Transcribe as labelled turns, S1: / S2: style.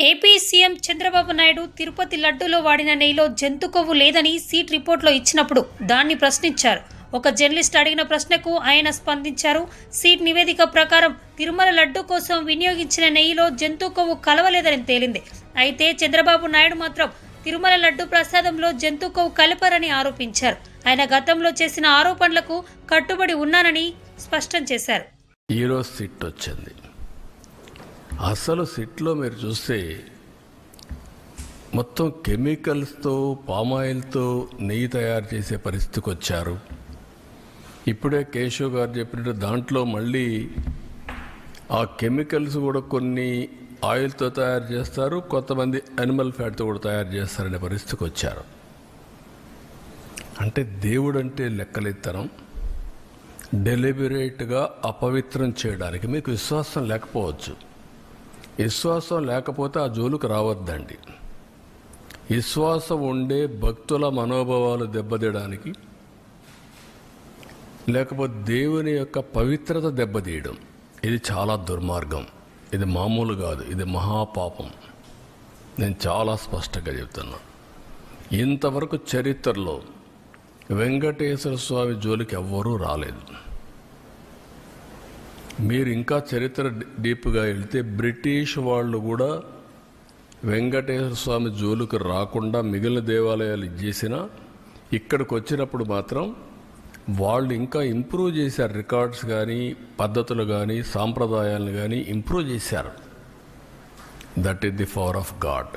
S1: AP CM Chandrababu Naidu Tirupati లడ్డూలో వాడిన నెయ్యిలో జంతు కొవ్వు లేదని సీట్ రిపోర్ట్లో ఇచ్చినప్పుడు దాన్ని ప్రశ్నించారు. ఒక జర్నలిస్ట్ అడిగిన ప్రశ్నకు ఆయన స్పందించారు. సీట్ నివేదిక ప్రకారం తిరుమల లడ్డు కోసం వినియోగించిన నెయ్యిలో జంతు కొవ్వు కలవలేదని తేలింది. అయితే చంద్రబాబు నాయుడు మాత్రం తిరుమల లడ్డు ప్రసాదంలో జంతు కొవ్వు కలిపారని ఆరోపించారు. ఆయన గతంలో చేసిన ఆరోపణలకు కట్టుబడి ఉన్నానని స్పష్టం చేశారు.
S2: ఈరోజు సిట్ వచ్చింది. అసలు సిట్లో మీరు చూస్తే మొత్తం కెమికల్స్తో పామాయిల్తో నెయ్యి తయారు చేసే పరిస్థితికి వచ్చారు. ఇప్పుడే కేశవ్ గారు చెప్పినట్టు దాంట్లో మళ్ళీ ఆ కెమికల్స్ కూడా కొన్ని ఆయిల్తో తయారు చేస్తారు, కొంతమంది యానిమల్ ఫ్యాట్తో కూడా తయారు చేస్తారనే పరిస్థితికి వచ్చారు. అంటే దేవుడు అంటే లెక్కలెత్తనం, డెలిబరేట్గా అపవిత్రం చేయడానికి మీకు విశ్వాసం లేకపోవచ్చు. విశ్వాసం లేకపోతే ఆ జోలుకు రావద్దండి. విశ్వాసం ఉండే భక్తుల మనోభావాలు దెబ్బతీయడానికి, లేకపోతే దేవుని యొక్క పవిత్రత దెబ్బతీయడం, ఇది చాలా దుర్మార్గం. ఇది మామూలు కాదు, ఇది మహాపాపం. నేను చాలా స్పష్టంగా చెప్తున్నా. ఇంతవరకు చరిత్రలో వెంకటేశ్వర స్వామి జోలికి ఎవ్వరూ రాలేదు. మీరు ఇంకా చరిత్ర డీప్గా వెళ్తే బ్రిటిష్ వాళ్ళు కూడా వెంకటేశ్వర స్వామి జోలుకు రాకుండా మిగిలిన దేవాలయాలు చేసినా ఇక్కడికి వచ్చినప్పుడు మాత్రం వాళ్ళు ఇంకా ఇంప్రూవ్ చేశారు. రికార్డ్స్ కానీ, పద్ధతులు కానీ, సాంప్రదాయాలను కానీ ఇంప్రూవ్ చేశారు. That is the power of God.